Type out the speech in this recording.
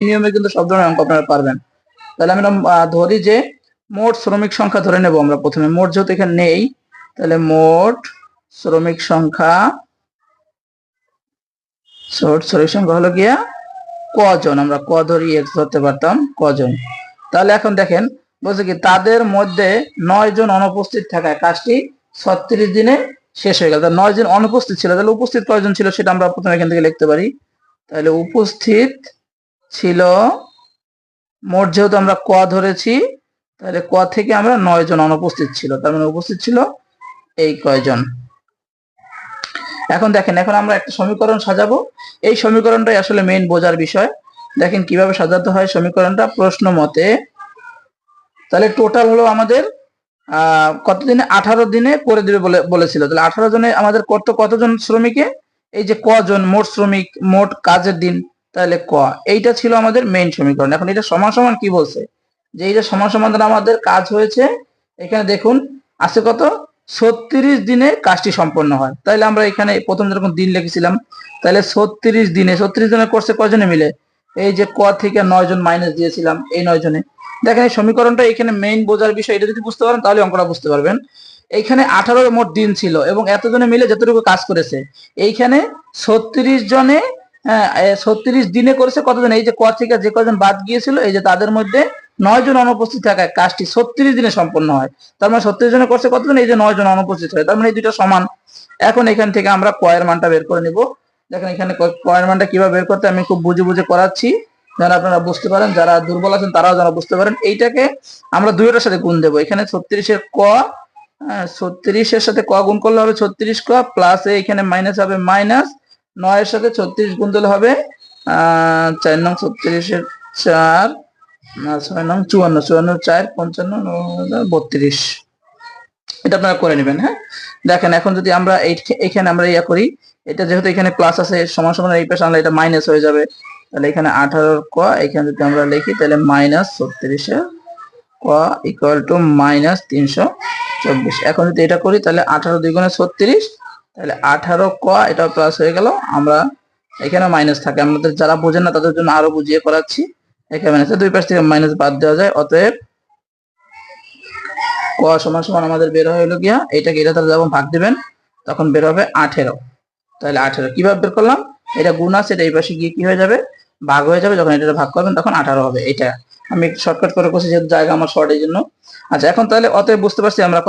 নিয়মে কিন্তু সব ধরনের অঙ্ক আপনারা পারবেন। তাহলে আমরা ধরি যে মোট শ্রমিক সংখ্যা ধরে নেব আমরা প্রথমে। মোট যেহেতু এখানে নেই, তাহলে মোট শ্রমিক সংখ্যা হলো গিয়া কজন, আমরা ক ধরি এক্স ধরতে পারতাম, কজন। তাহলে এখন দেখেন বলছে কি তাদের মধ্যে 9 জন অনুপস্থিত থাকায় কাজটি 36 দিনে শেষ হয়ে গেল। 9 জন অনুপস্থিত ছিল, তাহলে উপস্থিত কয়জন ছিল সেটা আমরা প্রথমে এখান থেকে লিখতে পারি। তাহলে উপস্থিত ছিল, মোট যেহেতু আমরা ক ধরেছি, তাহলে ক থেকে আমরা 9 জন অনুপস্থিত ছিল, তার মানে উপস্থিত ছিল এই কয়জন। এখন দেখেন, এখন আমরা একটা সমীকরণ সাজাবো। এই সমীকরণটাই আসলে মেইন বোঝার বিষয়। দেখেন কিভাবে সাজাতে হয় সমীকরণটা প্রশ্ন মতে। তাহলে টোটাল হলো আমাদের কতদিনে, 18 দিনে করে দিবে বলেছিল। তাহলে 18 জনে আমাদের কতজন শ্রমিকে, এই যে কজন মোট শ্রমিক, মোট কাজের দিন, তাহলে ক, এইটা ছিল আমাদের মেইন সমীকরণ। এখন এটা সমান সমান কি বলছে, যে এইটা সমান সমান আমাদের কাজ হয়েছে, এখানে দেখুন আছে কত, 36 দিনে কাজটি সম্পন্ন হয়। তাহলে আমরা এখানে প্রথম যখন দিন লিখেছিলাম, তাহলে 36 দিনে, 36 জনে করছে কজনে মিলে, এই যে ক থেকে 9 জন মাইনাস দিয়েছিলাম, এই 9 জনে। দেখেন এই সমীকরণটা এখানে মেইন বোঝার বিষয়, এটা যদি বুঝতে পারেন তাহলে অঙ্কটা বুঝতে পারবেন। এইখানে 18 মোট দিন ছিল এবং এতজনে মিলে যতটুকু কাজ করেছে, এইখানে 36 জনে 36 দিনে করেছে কতজন, এই যে ক থেকে যে কজন বাদ গিয়েছিল, এই যে তাদের মধ্যে 9 জন অনুপস্থিত থাকায় কাজটি 36 দিনে সম্পন্ন হয়। তার মানে 36 জনে করছে কতজন, এই যে 9 জন অনুপস্থিত হয়, তার মানে এই দুটো সমান। এখন এখান থেকে আমরা ক এর মানটা বের করে নিব। দেখেন এখানে ক এর মানটা কিভাবে বের করতে আমি খুব বুঝে বুঝে করাচ্ছি, যেন আপনারা বুঝতে পারেন, যারা দুর্বল আছেন তারাও যেন বুঝতে পারেন। এইটাকে আমরা দুইটার সাথে গুণ দেবো। এখানে 36 এর ক, 36 এর সাথে ক গুণ করলে হবে 36 ক, প্লাস এখানে মাইনাস হবে মাইনাস 9 এর সাথে 36 গুণ দিলে হবে 4 নং 36 এর 4, 6 নং 54, 54 4 55 32। এটা আপনারা করে নেবেন। হ্যাঁ, দেখেন এখন যদি আমরা এখানে আমরা ইয়া করি, এটা যেহেতু এখানে প্লাস আছে, সমান সমান এই পাশে আনলে এটা মাইনাস হয়ে যাবে। তাহলে এখানে 18 ক, এখানে যদি আমরা লিখি তাহলে মাইনাস 36 এর ক ইকুয়াল টু মাইনাস 324। এখন যদি এটা করি তাহলে 18 দ্বিগুণে 36, তাহলে 18 ক, এটা প্লাস হয়ে গেল। আমরা এখানে মাইনাস থাকে, আমাদের যারা বোঝেন না তাদের জন্য আরো বুঝিয়ে করাচ্ছি। এখানে মাইনাস, দুই পাশ থেকে মাইনাস বাদ দেওয়া যায়, অতএব ক সমান সমান আমাদের বের হলো গিয়া, এটাকে এটা তারা যখন ভাগ দিবেন তখন বের হবে 18। তাহলে 18 কিভাবে বের করলাম, এটা গুণ আছে, এটা এই পাশে গিয়ে কি হয়ে যাবে, ভাগ হয়ে যাবে। যখন এটা ভাগ করবেন তখন 18 হবে। এটা আমি শর্টকাট করে করছি, যেহেতু জায়গা আমার শর্ট, এই জন্য। আচ্ছা, এখন তাহলে অতএব বুঝতে পারছি আমরা